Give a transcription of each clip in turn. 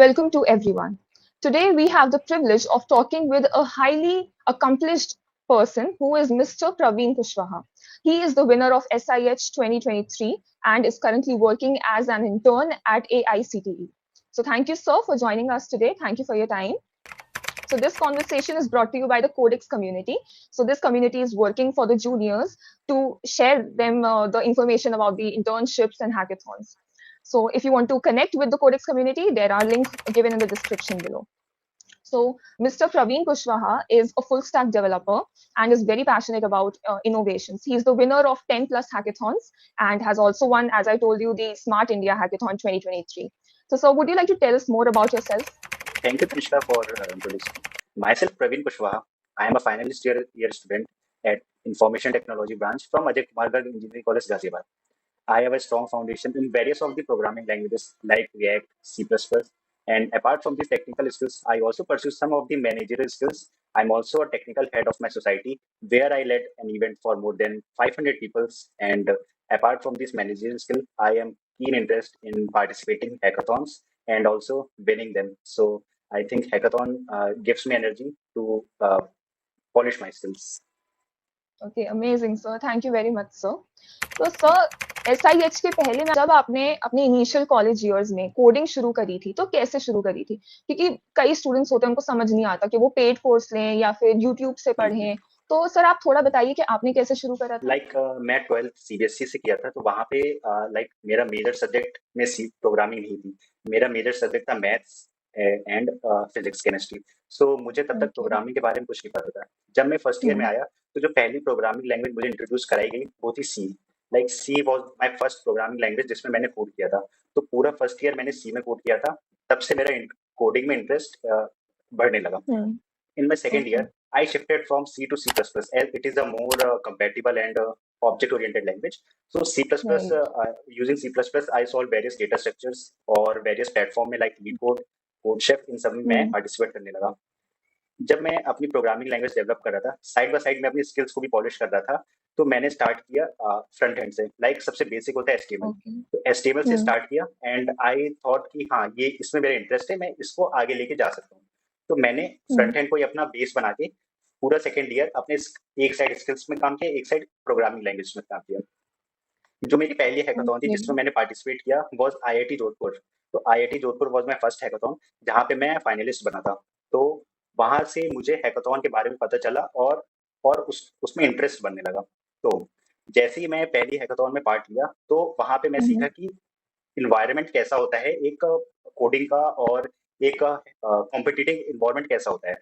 welcome to everyone. Today we have the privilege of talking with a highly accomplished person who is Mr. Praveen Kushwaha. He is the winner of SIH 2023 and is currently working as an intern at AICTE. So thank you, sir, for joining us today. Thank you for your time. So this conversation is brought to you by the Codex community. So this community is working for the juniors to share them the information about the internships and hackathons. So if you want to connect with the Codex community, there are links given in the description below. So Mr. Praveen Kushwaha is a full stack developer and is very passionate about innovations. He's the winner of 10 plus hackathons and has also won, as I told you, the Smart India Hackathon 2023. So, sir, would you like to tell us more about yourself? Thank you, Trishna, for introducing. Myself, Praveen Kushwaha. I am a finalist year student at Information Technology branch from Ajay Kumar Garg Engineering College, Ghaziabad. I have a strong foundation in various of the programming languages like React, C++, and apart from these technical skills, I also pursue some of the managerial skills. I'm also a technical head of my society where I led an event for more than 500 people. And apart from this managerial skill, I am keen interest in participating hackathons and also winning them. So I think hackathon gives me energy to polish my skills. Okay amazing sir thank you very much sir तो sir SIH के पहले में जब आपने अपने initial college years में coding शुरू करी थी तो कैसे शुरू करी थी क्योंकि कई स्टूडेंट्स होते हैं उनको समझ नहीं आता कि वो पेड कोर्स लें या फिर यूट्यूब से पढ़ें तो सर आप थोड़ा बताइए कि आपने कैसे शुरू करा था मैं 12th CBSE से किया था तो वहाँ पे मेरा मेजर सब्जेक्ट में प्रोग्रामिंग नहीं थी मेरा मेजर सब्जेक्ट था मैथ्स एंड फिजिक्स केमिस्ट्री सो मुझे तब तक प्रोग्रामिंग के बारे में कुछ नहीं पता था जब मैं फर्स्ट ईयर में आया तो जो पहली प्रोग्रामिंग लैंग्वेज मुझे इंट्रोड्यूस कराई गई वो थी C C was my first programming language जिसमें मैंने कोड किया था तो पूरा फर्स्ट ईयर मैंने सी में कोड किया था तब से मेरा कोडिंग में इंटरेस्ट बढ़ने लगा in my second year, I shifted from C to C++ as it is a more compatible and object-oriented language. So C++, using C++, I solved various data structures और various platform में like LeetCode, CodeChef इन सब में मैं participate करने लगा. जब मैं अपनी प्रोग्रामिंग लैंग्वेज डेवलप कर रहा था साइड बाय साइड में अपनी स्किल्स को भी पॉलिश कर रहा था तो मैंने स्टार्ट किया फ्रंट एंड से सबसे बेसिक होता है HTML तो HTML से स्टार्ट किया एंड आई थॉट कि हाँ ये इसमें मेरा इंटरेस्ट है मैं इसको आगे लेके जा सकता हूँ तो मैंने फ्रंट एंड को ही अपना बेस बना के पूरा सेकेंड ईयर अपने एक साइड स्किल्स में काम किया एक साइड प्रोग्रामिंग लैंग्वेज में काम किया जो मेरी पहली हैकाथॉन थी जिसमें मैंने पार्टिसिपेट किया वॉज IIT जोधपुर तो IIT Jodhpur was my first hackathon जहाँ पे मैं फाइनलिस्ट बना था तो वहां से मुझे हैकाथॉन के बारे में पता चला और उसमें इंटरेस्ट बनने लगा तो जैसे ही मैं पहली हैकाथॉन में पार्ट लिया तो वहां पे मैं सीखा कि इन्वायरमेंट कैसा होता है एक कोडिंग का और एक कॉम्पिटिटिव इन्वायरमेंट कैसा होता है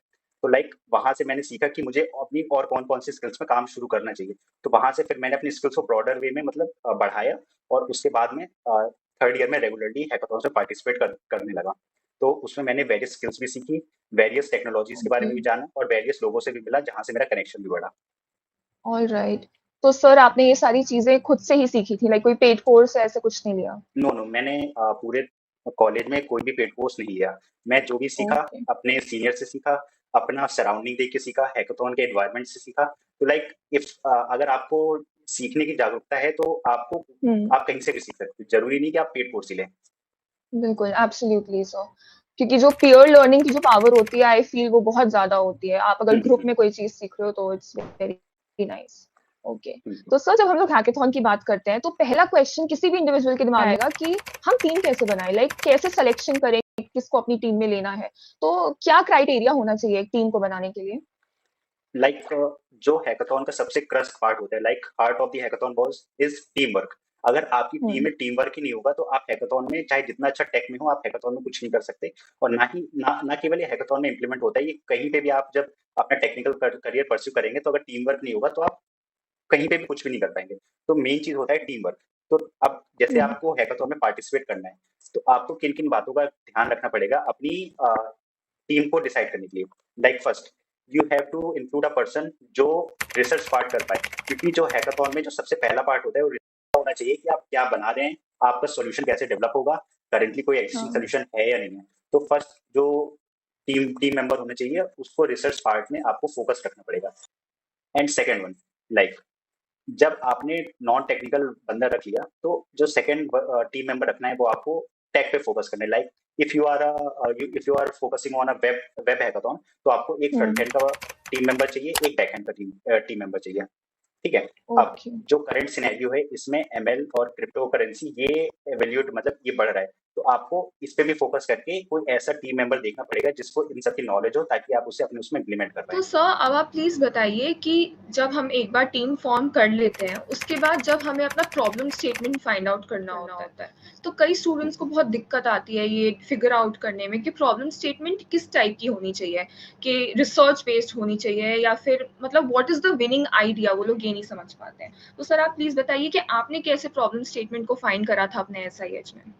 तो वहां से मैंने सीखा कि मुझे अपनी और कौन कौन सी स्किल्स में काम शुरू करना चाहिए तो वहां से फिर मैंने अपनी स्किल्स को ब्रॉडर वे में बढ़ाया और उसके बाद में थर्ड ईयर में रेगुलरली हैकाथॉन्स में पार्टिसिपेट करने लगा तो उसमें मैंने वेरियस स्किल्स भी सीखी वेरियस टेक्नोलॉजीज के बारे में भी जाना और वेरियस लोगों से भी मिला जहाँ से मेरा कनेक्शन भी बढ़ा ऑलराइट तो सर आपने ये सारी चीजें खुद से ही सीखी थी कोई पेड कोर्स ऐसे कुछ नहीं लिया नो मैंने पूरे कॉलेज में कोई भी पेड कोर्स नहीं लिया मैं जो भी सीखा अपने सीनियर से सीखा अपना सराउंडिंग देख के सीखा हैकाथॉन के एनवायरनमेंट से सीखा तो इफ अगर आपको सीखने की जागरूकता है तो आपको आप कहीं से भी सीख सकते हो जरूरी नहीं कि आप पेड कोर्स ही लें बिल्कुल एब्सोल्युटली सो क्योंकि जो पीयर लर्निंग की जो पावर होती है आई फील वो बहुत ज्यादा होती है आप अगर ग्रुप में कोई चीज सीख रहे हो तो इट्स वेरी नाइस ओके तो सर जब हम लोग हैकाथॉन की बात करते हैं तो पहला क्वेश्चन किसी भी इंडिविजुअल के दिमाग में आएगा कि हम टीम कैसे बनाए कैसे सिलेक्शन करें किसको अपनी टीम में लेना है तो क्या क्राइटेरिया होना चाहिए एक टीम को बनाने के लिए जो हैकाथॉन का सबसे क्रस्ट पार्ट होता है heart of the hackathon was is team work अगर आपकी टीम में टीम वर्क ही नहीं होगा तो आप हैकाथॉन में चाहे जितना अच्छा टेक में हो आप हैकाथॉन में कुछ नहीं कर सकते और ना केवल ये हैकाथॉन में इम्प्लीमेंट होता है ये कहीं पे भी आप जब अपना टेक्निकल करियर परस्यू करेंगे तो अगर टीम वर्क नहीं होगा तो आप कहीं पे भी कुछ भी नहीं कर पाएंगे तो मेन चीज होता है टीम वर्क तो अब जैसे आपको हैकाथॉन में पार्टिसिपेट करना है तो आपको किन किन बातों का ध्यान रखना पड़ेगा अपनी टीम को डिसाइड करने के लिए first you have to include a person जो रिसर्च पार्ट कर पाए क्योंकि जो हैकाथॉन में जो सबसे पहला पार्ट होता है वो होना चाहिए कि आप क्या बना रहे हैं आपका सॉल्यूशन कैसे डेवलप होगा करेंटली कोई एक्सिस्टिंग सॉल्यूशन है या नहीं है तो फर्स्ट जो टीम मेंबर होने चाहिए उसको रिसर्च पार्ट में आपको फोकस रखना पड़ेगा एंड सेकेंड वन जब आपने नॉन टेक्निकल बंदा रख लिया तो जो सेकंड टीम मेंबर रखना है वो आपको टेक पे फोकस करना है if you are focusing on a web hackathon, तो आपको एक फ्रंट एंड का टीम मेंबर चाहिए, एक बैक एंड का टीम मेंबर चाहिए, ठीक है। अब ओके। जो करंट सिनेरियो है इसमें एमएल और क्रिप्टो करेंसी ये एवेल्यूएट मतलब ये बढ़ रहा है, तो आपको इस पे भी फोकस करके कोई ऐसा टीम मेंबर देखना पड़ेगा जिसको इन सब की नॉलेज हो, ताकि आप उसे अपने उसमें इम्प्लीमेंट कर तो पाए। सर अब आप प्लीज़ बताइए कि जब हम एक बार टीम फॉर्म कर लेते हैं, उसके बाद जब हमें अपना प्रॉब्लम स्टेटमेंट फाइंड आउट करना होता है, तो कई स्टूडेंट्स को बहुत दिक्कत आती है ये फिगर आउट करने में कि प्रॉब्लम स्टेटमेंट किस टाइप की होनी चाहिए, कि रिसर्च बेस्ड होनी चाहिए या फिर मतलब what is the winning idea, वो लोग ये नहीं समझ पाते हैं। तो सर आप प्लीज़ बताइए कि आपने कैसे प्रॉब्लम स्टेटमेंट को फाइंड करा था अपने एसआईएच में?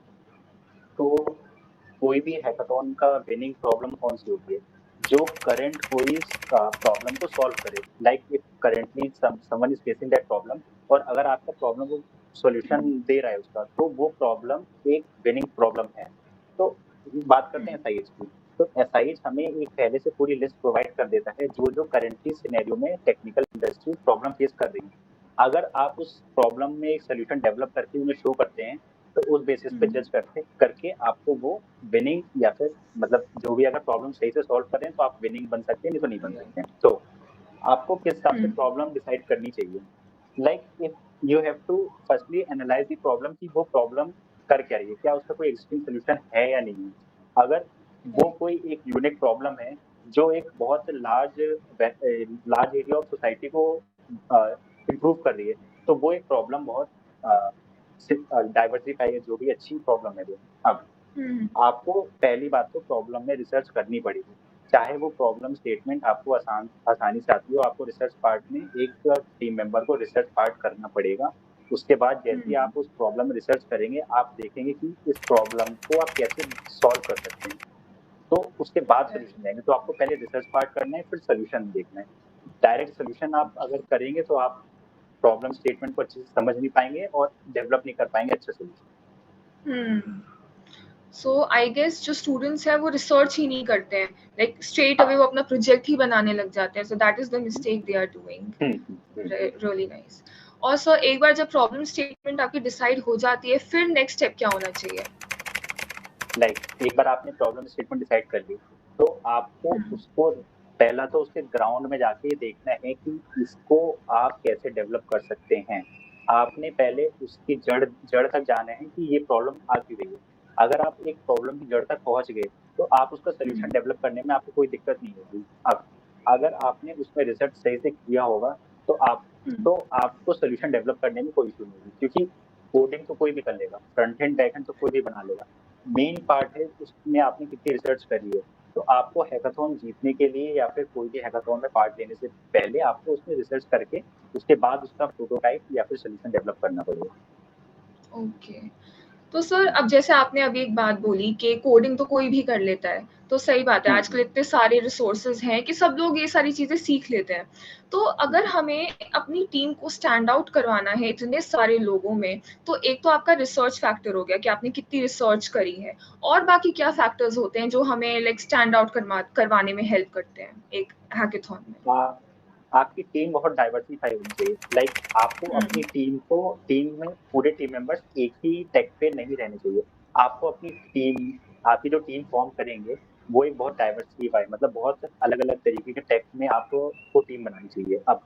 तो कोई भी हैकाथॉन का विनिंग प्रॉब्लम कौन सी होती है, जो करंट कोई प्रॉब्लम को सॉल्व करे, like if currently someone is facing that problem, और अगर आपका प्रॉब्लम को सॉल्यूशन दे रहा है उसका, तो वो प्रॉब्लम एक विनिंग प्रॉब्लम है। तो बात करते हैं एसआईएच की। तो एसआईएच हमें एक पहले से पूरी लिस्ट प्रोवाइड कर देता है जो जो करेंटली सिनेरियो में टेक्निकल इंडस्ट्री प्रॉब्लम फेस कर रही है। अगर आप उस प्रॉब्लम में एक सोल्यूशन डेवलप करके उन्हें शो करते हैं, तो उस बेसिस पे जज करके आपको वो विनिंग, या फिर मतलब जो भी अगर प्रॉब्लम सही से सॉल्व करें तो आप विनिंग बन सकते हैं, नहीं तो नहीं बन सकते हैं। तो आपको किस हिसाब से प्रॉब्लम डिसाइड करनी चाहिए, like if you have to firstly analyse the problem कि वो प्रॉब्लम कर क्या रही है, क्या उसका कोई एग्जिस्टिंग सोल्यूशन है या नहीं है। अगर वो कोई एक यूनिक प्रॉब्लम है जो एक बहुत लार्ज एरिया ऑफ सोसाइटी को इम्प्रूव कर रही है, तो वो एक प्रॉब्लम बहुत डाइवर्सिफाई है, जो भी अच्छी प्रॉब्लम है वो। अब आपको पहली बात तो प्रॉब्लम में रिसर्च करनी पड़ेगी, चाहे वो प्रॉब्लम स्टेटमेंट आपको आसानी से आती हो, आपको रिसर्च पार्ट में एक टीम मेंबर को रिसर्च पार्ट करना पड़ेगा। उसके बाद जैसे ही आप उस प्रॉब्लम में रिसर्च करेंगे, आप देखेंगे कि इस प्रॉब्लम को आप कैसे सॉल्व कर सकते हैं, तो उसके बाद सोल्यूशन जाएंगे। तो आपको पहले रिसर्च पार्ट करना है, फिर सोल्यूशन देखना है। डायरेक्ट सोल्यूशन आप अगर करेंगे तो आप प्रॉब्लम स्टेटमेंट को अच्छे से समझ नहीं पाएंगे और डेवलप नहीं कर पाएंगे अच्छे सोल्यूशन। सो आई गेस जो स्टूडेंट्स हैं वो रिसर्च ही नहीं करते हैं, लाइक स्ट्रेट अवे वो अपना प्रोजेक्ट ही बनाने लग जाते हैं, so that is the mistake they are doing. Really nice. और सर एक बार जब प्रॉब्लम स्टेटमेंट आपकी डिसाइड हो जाती है, फिर नेक्स्ट स्टेप क्या होना चाहिए? लाइक एक बार आपने प्रॉब्लम स्टेटमेंट डिसाइड कर ली, तो आपको उसको पहला तो उसके ग्राउंड में जाके देखना है कि इसको आप कैसे डेवलप कर सकते हैं। आपने पहले उसकी जड़ तक जाना है कि ये प्रॉब्लम आ क्यों रही है। अगर आप एक प्रॉब्लम की जड़ तक पहुंच गए, तो आप उसका सोल्यूशन डेवलप करने में आपको कोई दिक्कत नहीं होगी। अब अगर आपने उसमें रिसर्च सही से किया होगा, तो आपको सोल्यूशन डेवलप करने में कोई इशू नहीं होगी, क्योंकि कोडिंग तो कोई भी कर लेगा, फ्रंट एंड बैक एंड तो कोई भी बना लेगा। मेन पार्ट है उसमें आपने कितनी रिसर्च करी है। तो आपको हैकाथॉन जीतने के लिए या फिर कोई भी हैकाथॉन में पार्ट लेने से पहले आपको उसमें रिसर्च करके उसके बाद उसका प्रोटोटाइप या फिर सोल्यूशन डेवलप करना पड़ेगा। ओके। तो सर अब जैसे आपने अभी एक बात बोली कि कोडिंग तो कोई भी कर लेता है, तो सही बात है, आजकल इतने सारे रिसोर्सेज हैं कि सब लोग ये सारी चीजें सीख लेते हैं। तो अगर हमें अपनी टीम को स्टैंड आउट करवाना है इतने सारे लोगों में, तो एक तो आपका रिसर्च फैक्टर हो गया कि आपने कितनी रिसर्च करी है, और बाकी क्या फैक्टर्स होते हैं जो हमें लाइक स्टैंड आउट करवाने में हेल्प करते हैं एक हैकाथॉन में? आपकी टीम बहुत डाइवर्सिफाई होनी चाहिए। लाइक आपको अपनी टीम में पूरे टीम मेंबर्स एक ही टेक पे नहीं रहने चाहिए। आपको आपकी जो टीम फॉर्म करेंगे, वो एक बहुत डाइवर्सिफाई, मतलब बहुत अलग अलग तरीके के टेक में आपको टीम बनानी चाहिए। अब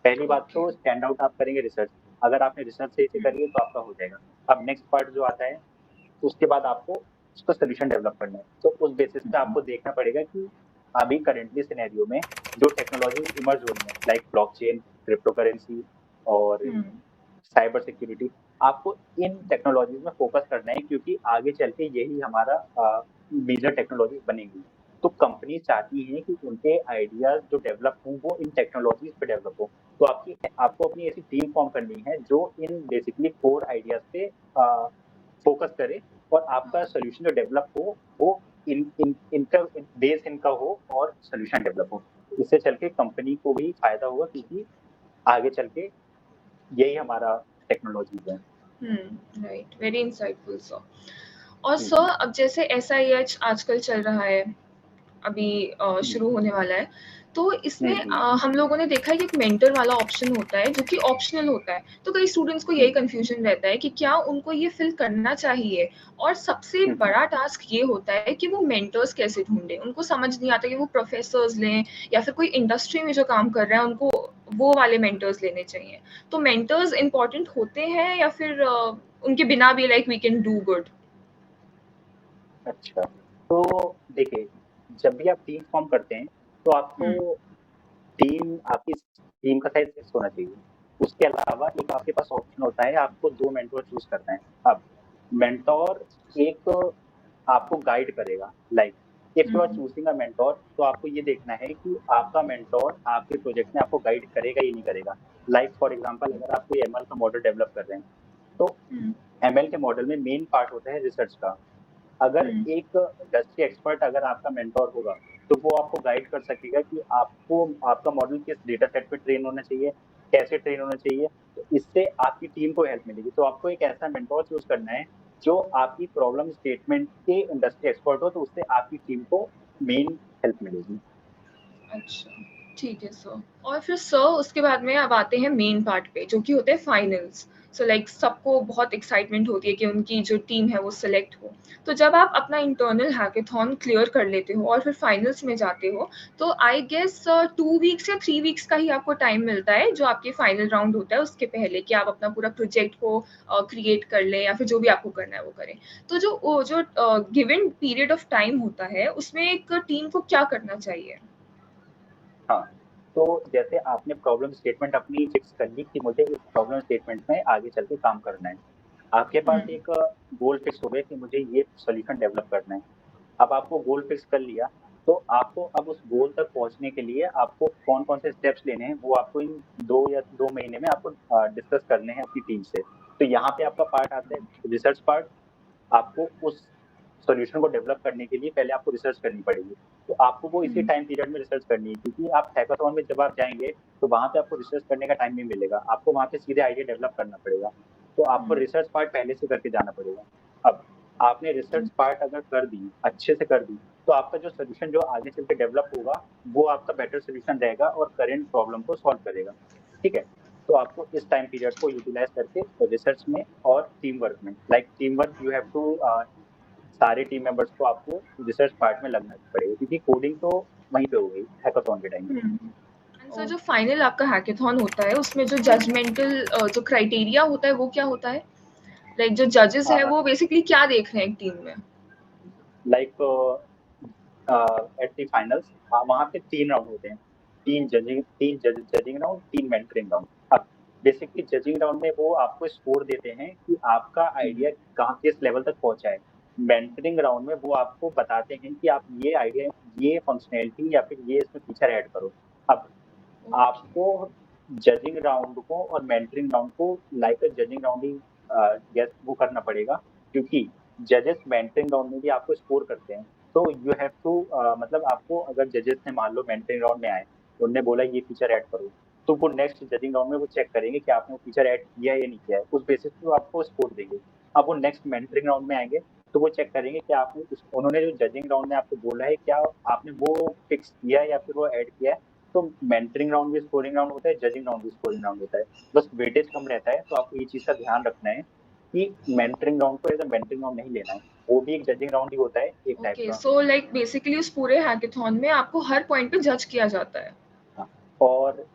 पहली बात तो स्टैंड आउट आप करेंगे रिसर्च। अगर आपने रिसर्च सही से करी है तो आपका हो जाएगा। अब नेक्स्ट पार्ट जो आता है, उसके बाद आपको उसका सोल्यूशन डेवलप करना है। तो उस बेसिस पे आपको देखना पड़ेगा कि अभी करेंटली सिनेरियो में जो टेक्नोलॉजी इमर्ज हो रही है, लाइक ब्लॉकचेन, क्रिप्टो करेंसी और साइबर सिक्योरिटी, आपको इन टेक्नोलॉजीज में फोकस करना है, क्योंकि आगे चल के यही हमारा मेजर टेक्नोलॉजी बनेगी। तो कंपनी चाहती है कि उनके आइडियाज जो डेवलप हों वो इन टेक्नोलॉजीज पे डेवलप हो। तो आपको अपनी ऐसी टीम फॉर्म करनी है जो इन बेसिकली कोर आइडियाज पे फोकस करे, और आपका सोल्यूशन जो डेवलप हो वो इन इन इंटर बेस इनका हो और सोल्यूशन डेवलप हो। इससे चल के कंपनी को भी फायदा होगा, क्योंकि आगे चल के यही हमारा टेक्नोलॉजी है। Right, very insightful sir. और सर अब जैसे एसआईएच आजकल चल रहा है, अभी शुरू होने वाला है, तो इसमें हम लोगों ने देखा है कि एक मेंटर वाला ऑप्शन होता है जो कि ऑप्शनल होता है। तो कई स्टूडेंट्स को यही कंफ्यूजन रहता है कि क्या उनको ये फिल करना चाहिए, और सबसे बड़ा टास्क ये होता है कि वो मेंटर्स कैसे ढूंढें। उनको समझ नहीं आता कि वो प्रोफेसर्स लें या फिर कोई इंडस्ट्री में जो काम कर रहा है उनको वो वाले मेंटर्स लेने चाहिए। तो मेंटर्स इंपॉर्टेंट होते हैं या फिर उनके बिना भी like we can do good? अच्छा, तो देखिए, जब भी आप टीम फॉर्म करते हैं, तो आपको आपकी टीम का साइज़ फिक्स होना चाहिए। उसके अलावा एक आपके पास ऑप्शन होता है, आपको 2 मेंटर चूज़ करना है। अब मेंटर एक आपको गाइड करेगा, like if you are choosing a mentor, तो आपको ये देखना है कि आपका मेंटर आपके प्रोजेक्ट में आपको गाइड करेगा या नहीं करेगा। लाइक फॉर एग्ज़ाम्पल, अगर आप कोई एमएल का मॉडल डेवलप कर रहे हैं, तो एमएल के मॉडल में मेन पार्ट होता है रिसर्च का। अगर एक इंडस्ट्री एक्सपर्ट अगर आपका मेंटर होगा, तो वो आपको गाइड कर सकेगा कि आपको आपका मॉडल किस डेटा सेट पे ट्रेन होना चाहिए, कैसे ट्रेन होना चाहिए। तो इससे आपकी टीम को हेल्प मिलेगी। तो आपको एक ऐसा मेंटर चूज़ करना है, जो आपकी प्रॉब्लम स्टेटमेंट के इंडस्ट्री एक्सपर्ट हो, तो उससे आपकी टीम को मेन हेल्प मिलेगी। अच्छा, ठीक है सर। और फिर सर उसके बाद में अब आते हैं मेन पार्ट पे जो कि होते हैं फाइनल्स। सो लाइक सबको बहुत एक्साइटमेंट होती है कि उनकी जो टीम है वो सिलेक्ट हो। तो जब आप अपना इंटरनल हैकेथॉन क्लियर कर लेते हो और फिर फाइनल्स में जाते हो, तो आई गेस 2 वीक्स या 3 वीक्स का ही आपको टाइम मिलता है जो आपके फाइनल राउंड होता है उसके पहले, कि आप अपना पूरा प्रोजेक्ट को क्रिएट कर लें या फिर जो भी आपको करना है वो करें। तो जो गिवन पीरियड ऑफ टाइम होता है उसमें एक टीम को क्या करना चाहिए? हाँ, तो जैसे आपने प्रॉब्लम स्टेटमेंट अपनी फिक्स कर ली कि मुझे इस प्रॉब्लम स्टेटमेंट में आगे चल के काम करना है। आपके पास एक गोल फिक्स हो गया कि मुझे ये सॉल्यूशन डेवलप करना है। अब आपको गोल फिक्स कर लिया, तो आपको अब उस गोल तक पहुँचने के लिए आपको कौन-कौन से स्टेप्स लेने हैं, वो आपको इन 2 महीने में आपको डिस्कस करने हैं अपनी टीम से। तो यहाँ पे आपका पार्ट आता है रिसर्च पार्ट। आपको उस सॉल्यूशन को डेवलप करने के लिए पहले आपको रिसर्च करनी पड़ेगी। तो आपको वो इसी टाइम पीरियड में रिसर्च करनी है, क्योंकि आप हैकाथॉन में जब आप जाएँगे, तो वहाँ पे आपको रिसर्च करने का टाइम नहीं मिलेगा। आपको वहाँ पे सीधे आइडिया डेवलप करना पड़ेगा। तो आपको रिसर्च पार्ट पहले से करके जाना पड़ेगा। अब आपने रिसर्च पार्ट अगर कर दी, अच्छे से कर दी, तो आपका जो सॉल्यूशन जो आगे चल के डेवलप होगा, वो आपका बेटर सॉल्यूशन रहेगा और करंट प्रॉब्लम को सॉल्व करेगा। ठीक है? तो आपको इस टाइम पीरियड को यूटिलाइज़ करके रिसर्च में और टीम वर्क में, like team work you have to सारे टीम मेंबर्स को आपको रिसर्च पार्ट में लगना पड़ेगा, क्योंकि कोडिंग तो वहीं पे हो गई हैकाथॉन के टाइम पे। सर जो फाइनल आपका हैकेथॉन होता है उसमें जो जजमेंटल जो क्राइटेरिया होता है वो क्या होता है? लाइक जो जजेस है वो बेसिकली क्या देख रहे हैं एक टीम में? लाइक एट द फाइनल्स वहाँ पे 3 राउंड होते हैं। 3 जजिंग राउंड, 3 मेंटरिंग राउंड। अब बेसिकली जजिंग राउंड में वो आपको स्कोर देते हैं कि आपका आइडिया कहाँ किस लेवल तक पहुँचा है। मेंटरिंग राउंड में वो आपको बताते हैं कि आप ये आइडिया, ये फंक्शनैलिटी या फिर ये इसमें फीचर ऐड करो। अब आपको जजिंग राउंड को और मेंटरिंग राउंड को लाइक अ जजिंग राउंड ही गेस वो करना पड़ेगा, क्योंकि जजेस मेंटरिंग राउंड में भी आपको स्कोर करते हैं। तो यू हैव टू मतलब आपको अगर जजेस ने मान लो मेंटरिंग राउंड में आए, उन्होंने बोला ये फीचर ऐड करो, तो वो नेक्स्ट जजिंग राउंड में वो चेक करेंगे कि आपने वो फीचर ऐड किया है या नहीं किया है। उस बेसिस पे वो आपको स्कोर देंगे। अब वो नेक्स्ट मेंटरिंग राउंड में आएंगे, तो वो चेक करेंगे कि आपने उन्होंने जो जजिंग राउंड में आपको बोला है क्या आपने वो फिक्स किया है या फिर वो ऐड किया है। तो मेंटरिंग राउंड भी स्कोरिंग राउंड होता है, जजिंग राउंड भी स्कोरिंग राउंड होता है। बस वेटेज कम रहता है, तो आपको ये चीज़ का ध्यान रखना है कि मेंटरिंग राउंड को एज़ अ मेंटरिंग राउंड नहीं लेना है। वो भी एक जजिंग राउंड ही होता है, एक टाइप ओके, का। सो लाइक बेसिकली उस पूरे हैकेथॉन में आपको हर पॉइंट पे जज किया जाता है। हाँ, और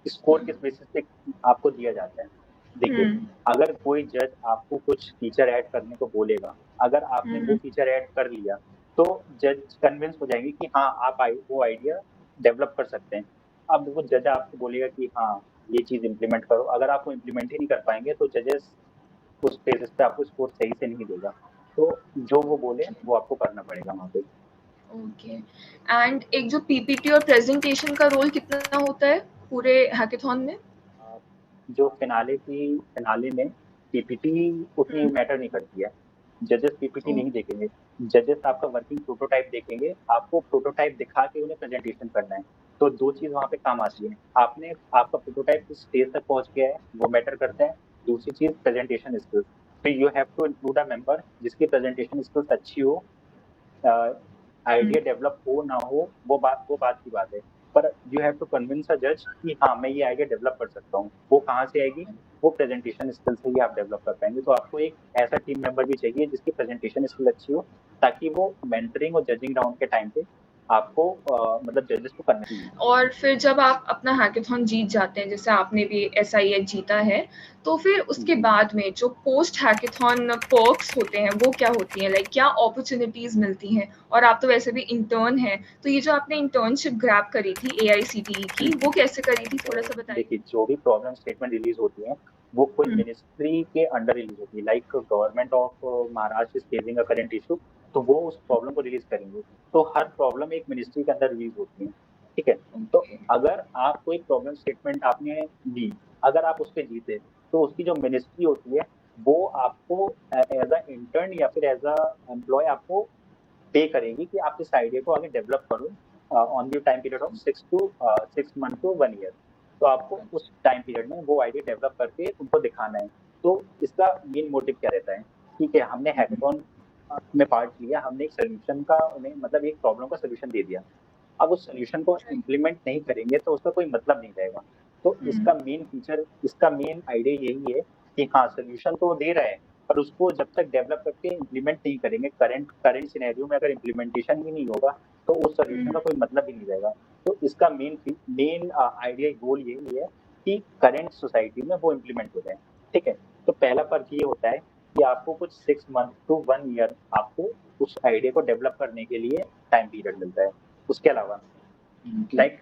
स्कोर किस बेसिस पे आपको दिया जाता है। देखिए, अगर कोई जज आपको कुछ फीचर ऐड करने को बोलेगा, अगर आपने वो फीचर ऐड कर लिया, तो जज कन्विंस हो जाएंगे कि हाँ, आप वो आइडिया डेवलप कर सकते हैं। अब वो जज आपको बोलेगा कि हाँ, ये चीज़ इम्प्लीमेंट करो। अगर आप वो इम्प्लीमेंट ही नहीं कर पाएँगे, तो जजेस उस बेसिस पे आपको स्कोर सही से नहीं देगा। तो जो वो बोले, वो आपको करना पड़ेगा वहाँ पे। ओके, एंड एक जो पीपीटी और प्रेजेंटेशन का रोल कितना होता है पूरे हैकेथॉन में? अ, जो फिनाले में पीपीटी उतनी मैटर नहीं करती है। जजेस पीपीटी नहीं देखेंगे। जजेस आपका वर्किंग प्रोटोटाइप देखेंगे। आपको प्रोटोटाइप दिखा के उन्हें प्रेजेंटेशन करना है। तो 2 चीज़ वहाँ पे काम आती है। आपका प्रोटोटाइप किस स्टेज तक पहुँच गया है, वो मैटर करता है। दूसरी चीज़ प्रेजेंटेशन स्किल्स। तो you have to include a member जिसकी प्रेजेंटेशन स्किल्स अच्छी हो। आइडिया डेवलप हो ना हो, वो बात की बात है। पर you have to convince a जज कि हाँ, मैं ये आइडिया डेवलप कर सकता हूँ। वो कहाँ से आएगी? वो प्रेजेंटेशन स्किल से ही आप डेवलप कर पाएंगे। तो आपको एक ऐसा टीम मेंबर भी चाहिए जिसकी प्रेजेंटेशन स्किल अच्छी हो, ताकि वो मेंटरिंग और जजिंग राउंड के टाइम पे आपको मतलब जजेस को करना चाहिए। और फिर जब आप अपना हैकेथॉन जीत जाते हैं, जैसे आपने भी SIH जीता है, तो फिर उसके बाद में जो पोस्ट हैकेथॉन पर्क्स होते हैं वो क्या होती हैं? लाइक क्या अपॉर्चुनिटीज मिलती हैं? और आप तो वैसे भी इंटर्न हैं, तो ये जो आपने इंटर्नशिप ग्रैब करी थी AICTE की, वो कैसे करी थी? थोड़ा सा बताइए। देखिए, जो भी प्रॉब्लम स्टेटमेंट रिलीज होती है वो कोई हम्म, मिनिस्ट्री के अंडर रिलीज होती है। Like government of Maharashtra is facing a current issue, तो वो उस प्रॉब्लम को रिलीज करेंगे। तो हर प्रॉब्लम एक मिनिस्ट्री के अंदर रिलीज होती है, ठीक है। तो ओके। अगर आप कोई प्रॉब्लम स्टेटमेंट आपने दी, अगर आप उस पर जीते, तो उसकी जो मिनिस्ट्री होती है वो आपको एज अ इंटर्न या फिर एज अ एम्प्लॉय आपको पे करेगी कि आप इस आइडिया को आगे डेवलप करो on the time period of 6 month to 1 year. तो आपको उस टाइम पीरियड में वो आइडिया डेवलप करके उनको दिखाना है। तो इसका मेन मोटिव क्या रहता है? ठीक है, हमने हैकेथॉन में पार्ट लिया, हमने एक सोल्यूशन का उन्हें मतलब एक प्रॉब्लम का सोल्यूशन दे दिया। अब उस सोल्यूशन को इम्प्लीमेंट नहीं करेंगे तो उसका कोई मतलब नहीं रहेगा। तो इसका मेन फीचर, इसका मेन आइडिया यही है कि हाँ, सोल्यूशन तो दे रहा है, पर उसको जब तक डेवलप करके इम्प्लीमेंट नहीं करेंगे, करंट करंट सिनेरियो में अगर इम्प्लीमेंटेशन ही नहीं होगा, तो उस सोल्यूशन का कोई मतलब ही नहीं रहेगा। तो इसका मेन मेन आइडिया गोल यही है कि करंट सोसाइटी में वो इम्प्लीमेंट हो जाए, ठीक है। तो पहला फर्क ये होता है कि आपको कुछ 6 मंथ टू 1 ईयर आपको उस आइडिया को डेवलप करने के लिए टाइम पीरियड मिलता है। उसके अलावा like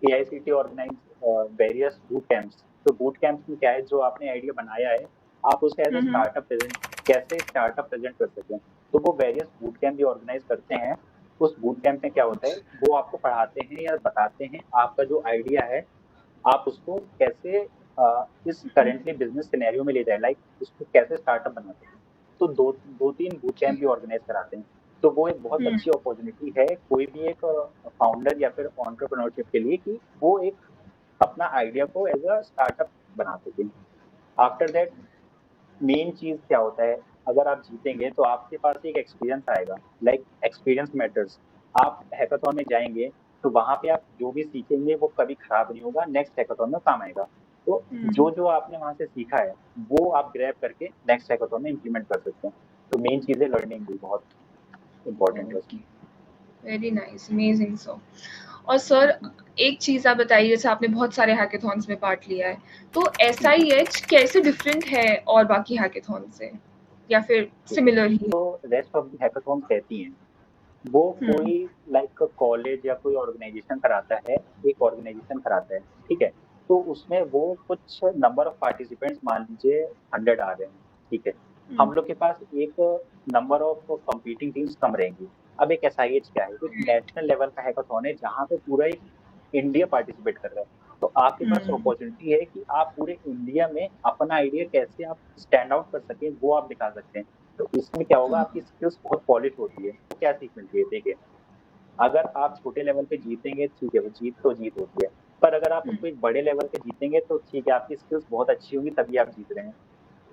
AICTE organise various boot camps. तो बूट कैंप्स में क्या है, जो आपने आइडिया बनाया है, आप उसका एज अ स्टार्टअप प्रेजेंट, कैसे स्टार्टअप प्रेजेंट कर सकें, तो वो वेरियस बूट कैंप भी ऑर्गेनाइज करते हैं। उस बूट कैंप में क्या होता है, वो आपको पढ़ाते हैं या बताते हैं आपका जो आइडिया है आप उसको कैसे इस करेंटली बिजनेस सिनेरियो में ले जाए, लाइक उसको कैसे स्टार्टअप बना सके। तो दो दो तीन बूट कैंप भी ऑर्गेनाइज कराते हैं। तो वो एक बहुत अच्छी अपॉर्चुनिटी है कोई भी एक फाउंडर या फिर एंटरप्रेन्योरशिप के लिए कि वो एक अपना आइडिया को एज अ स्टार्टअप बना सके। आफ्टर दैट मेन चीज क्या होता है, अगर आप जीतेंगे तो आपके पास एक एक्सपीरियंस आएगा। Like experience matters. आप हैकाथॉन में जाएंगे तो वहां पे आप जो भी सीखेंगे वो कभी खराब नहीं होगा, नेक्स्ट हैकाथॉन में काम आएगा। तो जो जो आपने वहां से सीखा है वो आप ग्रैब करके नेक्स्ट हैकाथॉन में इम्प्लीमेंट कर सकते हैं। तो मेन चीज है लर्निंग भी बहुत इंपॉर्टेंट है ओके, उसमें। Very nice, amazing sir. और सर, एक चीज़ आप बताइए, जैसे आपने बहुत सारे हैकेथॉन्स में पार्ट लिया है, तो SIH कैसे डिफरेंट है और बाकी हैकेथॉन से, या फिर ठीक है, सिमिलर ही है? तो रेस्ट ऑफ द हैकाथॉन कहती हैं वो हुँ, कोई लाइक कॉलेज या कोई ऑर्गेनाइजेशन कराता है, एक ऑर्गेनाइजेशन कराता है, ठीक है। तो उसमें वो कुछ नंबर ऑफ पार्टिसिपेंट्स मान लीजिए 100 आ रहे हैं, ठीक है। हुँ, हम लोग के पास एक नंबर ऑफ कंपीटिंग टीम्स कम रहेंगी। अब एक SIH क्या है, एक नेशनल लेवल का हैकाथॉन है जहाँ पे पूरा एक इंडिया पार्टिसिपेट कर रहा है। तो आपके पास हुँ, अपॉर्चुनिटी है कि आप पूरे इंडिया में अपना आइडिया कैसे आप स्टैंड आउट कर सकें, वो आप दिखा सकते हैं। तो इसमें क्या होगा, आपकी स्किल्स बहुत पॉलिश होती है। तो क्या सीख मिलती है, देखिए, अगर आप छोटे लेवल पे जीतेंगे ठीक है, वो जीत तो जीत होती है। पर अगर आप हुँ, उसको एक बड़े लेवल पे जीतेंगे तो ठीक है, आपकी स्किल्स बहुत अच्छी होंगी तभी आप जीत रहे हैं।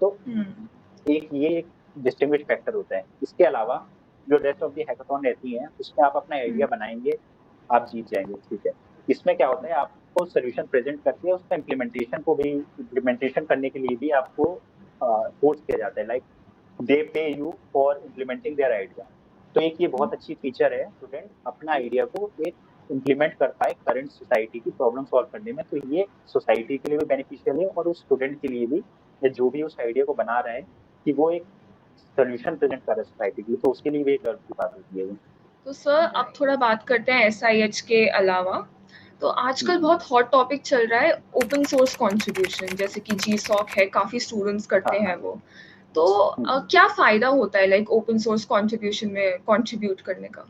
तो हुँ, एक ये एक डिस्टिंग्विश फैक्टर होता है। इसके अलावा जो रेस्ट ऑफ द हैकाथॉन रहती हैं उसमें आप अपना हुँ, आइडिया बनाएंगे, आप जीत जाएंगे, ठीक है। इसमें क्या होता है, आपको सोल्यूशन प्रेजेंट करके उसका इम्प्लीमेंटेशन करने के लिए भी आपको फोर्स किया जाता है। लाइक दे पे you for implementing their idea. तो एक ये बहुत अच्छी फीचर है, स्टूडेंट अपना आइडिया को एक इम्प्लीमेंट कर पाए करंट सोसाइटी की प्रॉब्लम सॉल्व करने में। तो ये सोसाइटी के लिए भी बेनिफिशियल है और उस स्टूडेंट के लिए भी, या जो भी उस आइडिया को बना रहा है, कि वो एक सोल्यूशन प्रेजेंट कर रहा है सोसाइटी के लिए, तो उसके लिए भी एक गर्व की बात होती है ये। तो सर अब थोड़ा बात करते हैं SIH के अलावा। तो आजकल हम्म, बहुत हॉट टॉपिक चल रहा है ओपन सोर्स कंट्रीब्यूशन, जैसे कि GSOC है, काफ़ी स्टूडेंट्स हाँ करते हैं हाँ। वो। तो क्या फ़ायदा होता है लाइक ओपन सोर्स कंट्रीब्यूशन में कंट्रीब्यूट करने का?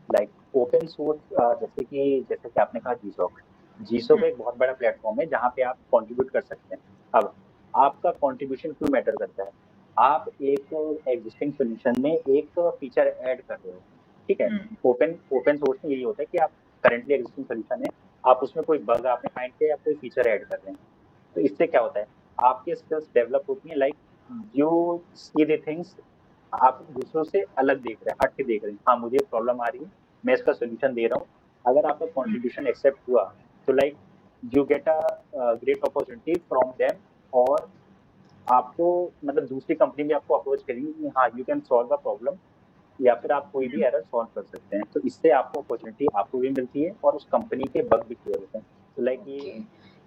लाइक ओपन सोर्स, जैसे कि आपने कहा जीसॉक, जीसॉक हुँ, एक बहुत बड़ा प्लेटफॉर्म है जहाँ पे आप कंट्रीब्यूट कर सकते हैं। अब आपका कंट्रीब्यूशन क्यों मैटर करता है, आप एक एग्जिस्टिंग सोल्यूशन में एक फीचर ऐड कर रहे हो, ठीक है। हुँ, ओपन ओपन सोर्स में यही होता है कि आप करेंटली एग्जिस्टिंग सोल्यूशन है, आप उसमें कोई बग आपने फाइंड किया या कोई फीचर ऐड कर रहे हैं। तो इससे क्या होता है, आपकी स्किल्स डेवलप होती हैं। Like you see the things, आप दूसरों से अलग देख रहे हैं, हट के देख रहे हैं। हाँ, मुझे प्रॉब्लम आ रही है, मैं इसका सोल्यूशन दे रहा हूँ, अगर आपका कंट्रीब्यूशन एक्सेप्ट हुआ तो like you get a great opportunity from them, और आपको मतलब दूसरी कंपनी भी आपको अप्रोच करेंगी कि हाँ you can solve a problem, या फिर आप कोई भी एरर सॉल्व कर सकते हैं। तो इससे आपको अपॉर्चुनिटी आपको भी मिलती है और उस कंपनी के बग भी क्लियर होते हैं। तो लाइक ये ओके,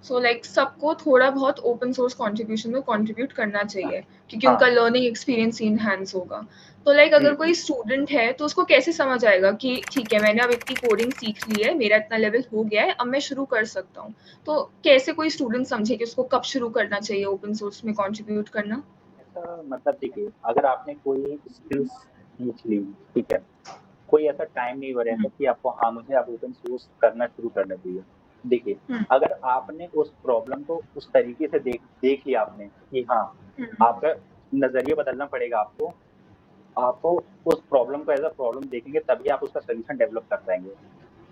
सो लाइक सबको थोड़ा बहुत ओपन सोर्स कंट्रीब्यूशन में कंट्रीब्यूट करना चाहिए क्योंकि हाँ उनका लर्निंग एक्सपीरियंस इनहैंस होगा। तो लाइक अगर कोई हम्म। स्टूडेंट है तो उसको कैसे समझ आएगा कि ठीक है, मैंने अब इतनी कोडिंग सीख ली है, मेरा इतना लेवल हो गया है, अब मैं शुरू कर सकता हूँ। तो कैसे कोई स्टूडेंट समझे कि उसको कब शुरू करना चाहिए ओपन सोर्स में कंट्रीब्यूट करना? ऐसा मतलब देखिए, अगर आपने कोई स्किल्स सीख ली, ठीक है, कोई ऐसा टाइम नहीं हो रहता कि आपको हाँ मुझे अब ओपन सोर्स करना शुरू करना चाहिए। देखिए, हम्म, अगर आपने उस प्रॉब्लम को उस तरीके से देख लिया आपने कि हाँ, हम्म, आपका नजरिया बदलना पड़ेगा आपको। आपको उस प्रॉब्लम को एज अ प्रॉब्लम देखेंगे तभी आप उसका सोल्यूशन डेवलप कर पाएंगे।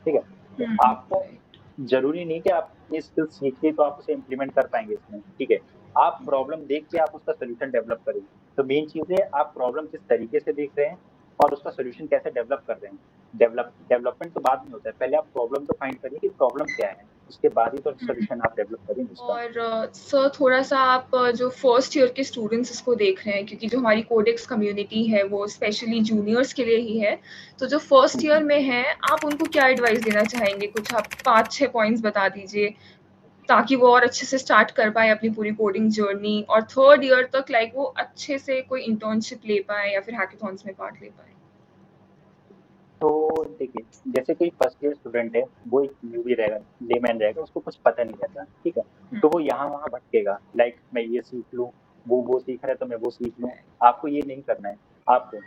ठीक है, तो आपको राइट। जरूरी नहीं कि आपने स्किल सीख ली तो आप उसे इम्प्लीमेंट कर पाएंगे इसमें। ठीक है, आप प्रॉब्लम देख के आप उसका सोल्यूशन डेवलप करेंगे। तो मेन चीज है आप प्रॉब्लम किस तरीके से देख रहे हैं और उसका सोल्यूशन कैसे डेवलप कर रहे हैं। डेवलपमेंट तो बाद में होता है, पहले आप प्रॉब्लम तो फाइंड करिए कि प्रॉब्लम क्या है, उसके बाद ही तो सोल्यूशन आप डेवलप करेंगे उसका। और सर थोड़ा-सा आप जो फर्स्ट ईयर के स्टूडेंट्स इसको देख रहे हैं क्योंकि जो हमारी कोडेक्स कम्युनिटी है वो स्पेशली जूनियर्स के लिए ही है। तो जो फर्स्ट ईयर हम्म। में हैं, आप उनको क्या एडवाइस देना चाहेंगे? कुछ आप 5-6 पॉइंट्स बता दीजिए ताकि वो और अच्छे से स्टार्ट कर पाएँ अपनी पूरी कोडिंग जर्नी और थर्ड ईयर तक लाइक वो अच्छे से कोई इंटर्नशिप ले पाएँ या फिर हैकाथॉन्स में पार्ट ले पाएँ। तो देखिए, जैसे कोई फर्स्ट ईयर स्टूडेंट है, वो एक न्यूबी रहेगा, लेमैन रहेगा, उसको कुछ पता नहीं रहता, ठीक है? हुँ, तो वो यहाँ-वहाँ भटकेगा, लाइक मैं ये सीख लूँ, वो सीख रहा है तो मैं वो सीख लूँ। आपको ये नहीं करना है। आपको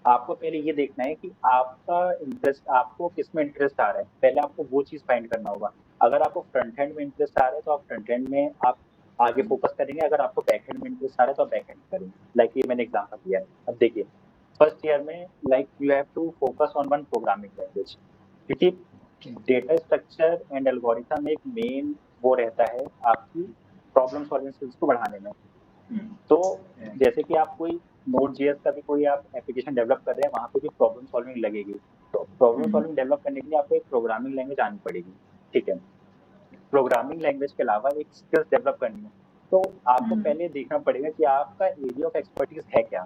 आपको पहले ये देखना है कि आपका इंटरेस्ट, आपको किसमें इंटरेस्ट आ रहा है, पहले आपको वो चीज़ फाइंड करना होगा। अगर आपको फ्रंट एंड में इंटरेस्ट आ रहा है, तो आप फ्रंट एंड में आप आगे फोकस करेंगे, अगर आपको बैक एंड में इंटरेस्ट आ रहा है, तो आप बैक एंड करेंगे। लाइक ये मैंने एग्ज़ाम्पल दिया है। अब देखिए, फर्स्ट ईयर में like you have to focus on one programming language, क्योंकि डेटा स्ट्रक्चर एंड एल्गोरिथम एक मेन वो रहता है आपकी प्रॉब्लम सॉल्विंग स्किल्स को बढ़ाने में। हुँ, तो जैसे कि आप कोई नोड जेएस का भी कोई आप एप्लीकेशन डेवलप कर रहे हैं, वहाँ पे भी प्रॉब्लम सॉल्विंग लगेगी। तो प्रॉब्लम हुँ, सॉल्विंग डेवलप करने के लिए आपको एक प्रोग्रामिंग लैंग्वेज आनी पड़ेगी। ठीक है, प्रोग्रामिंग लैंग्वेज के अलावा एक स्किल्स डेवलप करनी है, तो आपको हुँ, पहले देखना पड़ेगा कि आपका एरिया ऑफ एक्सपर्टीज है क्या,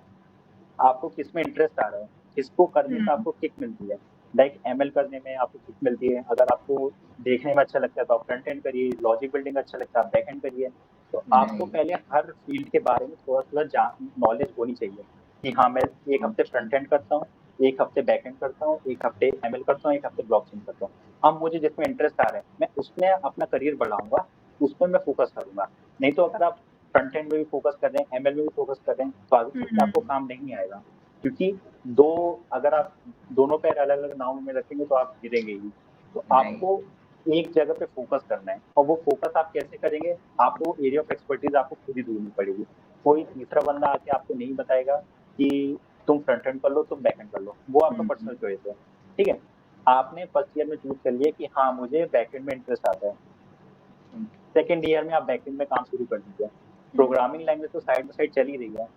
आपको किसमें इंटरेस्ट आ रहा है, किसको करने हुँ, से आपको किक मिलती है। लाइक एमएल करने में आपको किक मिलती है, अगर आपको देखने में अच्छा लगता है तो आप फ्रंट एंड करिए, लॉजिक बिल्डिंग अच्छा लगता है आप बैक एंड करिए। तो आपको राइट। पहले हर फील्ड के बारे में थोड़ा-थोड़ा नॉलेज होनी चाहिए कि हाँ, मैं 1 हफ्ते ओके। फ्रंट एंड करता हूँ, 1 हफ्ते बैक एंड करता हूँ, 1 हफ्ते एमएल करता हूँ, 1 हफ्ते ब्लॉकचेन करता हूँ। अब मुझे जिसमें इंटरेस्ट आ रहा है, मैं उसमें अपना करियर बढ़ाऊँगा, उसमें मैं फोकस करूँगा। नहीं तो अगर आप फ्रंट एंड में भी फोकस कर रहे हैं, एमएल में भी फोकस कर रहे हैं, तो आगे चल के हुँ, आपको काम नहीं आएगा। क्योंकि 2 अगर आप दोनों पैर अलग-अलग नाव में रखेंगे तो आप गिरेंगे ही। तो राइट। आपको एक जगह पे फोकस करना है, और वो फोकस आप कैसे करेंगे? आपको एरिया ऑफ एक्सपर्टीज़ आपको खुद ही ढूँढनी पड़ेगी। कोई तीसरा बंदा आके आपको नहीं बताएगा कि तुम फ्रंट एंड कर लो, तुम बैक एंड कर लो। वो आपका हुँ, पर्सनल चॉइस है। ठीक है? आपने फर्स्ट ईयर में चूज़ कर लिया कि हाँ, मुझे बैक एंड में इंटरेस्ट आता है। सेकंड ईयर में आप बैक एंड में काम शुरू कर दीजिए। हुँ, प्रोग्रामिंग लैंग्वेज तो साइड बाय साइड चल ही रही है।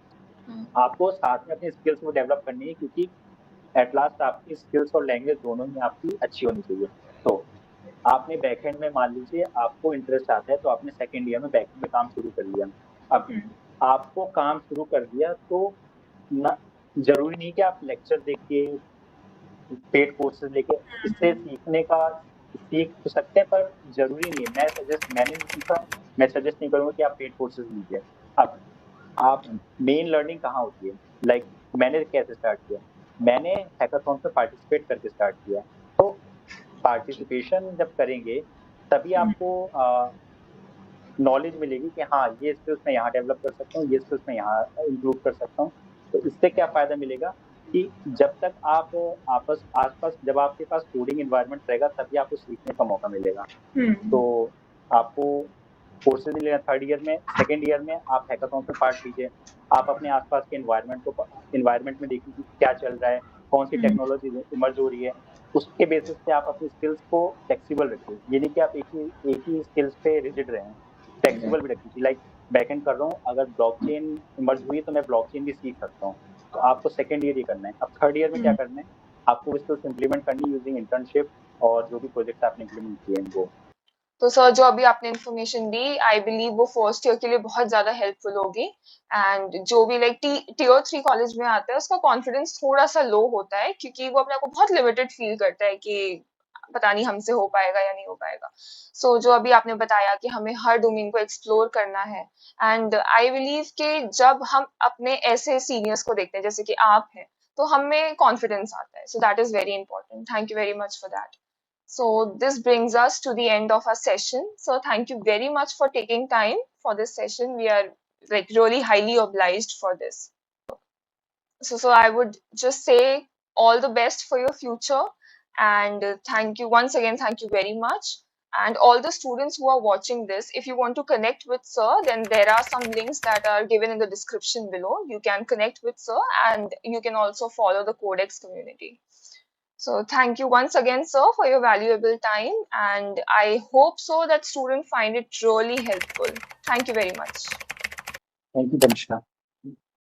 हाँ, आपको साथ में अपनी स्किल्स को डेवलप करनी है, क्योंकि एट लास्ट आपकी स्किल्स और लैंग्वेज दोनों ही आपकी अच्छी होनी चाहिए। तो आपने बैकएंड में मान लीजिए आपको इंटरेस्ट आता है, तो आपने सेकंड ईयर में बैकएंड में काम शुरू कर लिया। अब हुँ, आपको काम शुरू कर दिया तो ना, ज़रूरी नहीं कि आप लेक्चर देख के, पेड कोर्सेज़ लेके इससे सीखने का सीख तो सकते हैं, पर ज़रूरी नहीं है। मैंने नहीं सीखा, मैं सजेस्ट नहीं करूँगा कि आप पेड कोर्सेज़ लीजिए। अब आप मेन लर्निंग कहाँ होती है? लाइक मैंने कैसे स्टार्ट किया? मैंने हैकाथॉन में पार्टिसिपेट करके स्टार्ट किया। तो ओके। पार्टिसिपेशन जब करेंगे, तभी हुँ, आपको नॉलेज मिलेगी कि हाँ, ये स्किल्स मैं यहाँ डेवलप कर सकता हूँ, ये स्किल्स मैं यहाँ इम्प्रूव कर सकता हूँ। तो इससे क्या फ़ायदा मिलेगा कि जब तक आप आस-पास जब आपके पास कोडिंग एनवायरनमेंट रहेगा, तभी आपको सीखने का मौका मिलेगा। हुँ, तो आपको कोर्सेज़ भी लेना थर्ड ईयर में, सेकंड ईयर में आप हैकाथॉन में पार्ट लीजिए। आप अपने आस-पास के एनवायरनमेंट में देखिए कि क्या चल रहा है, कौन-सी हुँ, टेक्नोलॉजी इमर्ज हो रही है। उसके बेसिस पे आप अपनी स्किल्स को फ्लेक्सिबल रखिए। ये नहीं कि आप एक ही स्किल्स पे रिजिड रहें। फ्लेक्सिबल भी रखिए कि लाइक बैकएंड कर रहा हूँ, अगर ब्लॉकचेन इमर्ज हुई तो मैं ब्लॉकचेन भी सीख सकता हूँ। तो आपको सेकंड ईयर ये करना है। अब थर्ड ईयर में क्या हुँ, करना है? आपको स्किल्स इम्प्लीमेंट करनी है यूजिंग इंटर्नशिप, और जो भी प्रोजेक्ट आपने इम्प्लीमेंट किए हैं वो। तो सर जो अभी आपने इन्फॉर्मेशन दी, आई बिलीव वो फर्स्ट ईयर के लिए बहुत ज्यादा हेल्पफुल होगी। एंड जो भी लाइक टीयर 3 कॉलेज में आता है उसका कॉन्फिडेंस थोड़ा सा लो होता है, क्योंकि वो अपने आप को बहुत लिमिटेड फील करता है कि पता नहीं हमसे हो पाएगा या नहीं हो पाएगा। सो जो अभी आपने बताया कि हमें हर डोमेन को एक्सप्लोर करना है, एंड आई बिलीव कि जब हम अपने ऐसे सीनियर्स को देखते हैं जैसे कि आप हैं, तो हमें कॉन्फिडेंस आता है। सो that is very important. Thank you very much for that. So this brings us to the end of our session. So thank you very much for taking time for this session. We are like really highly obliged for this. So I would just say all the best for your future, and thank you once again. Thank you very much. And all the students who are watching this, if you want to connect with Sir, then there are some links that are given in the description below. You can connect with Sir, and you can also follow the Codex community. So thank you once again, sir, for your valuable time, and I hope so that students find it really helpful. Thank you very much. Thank you Tanishka.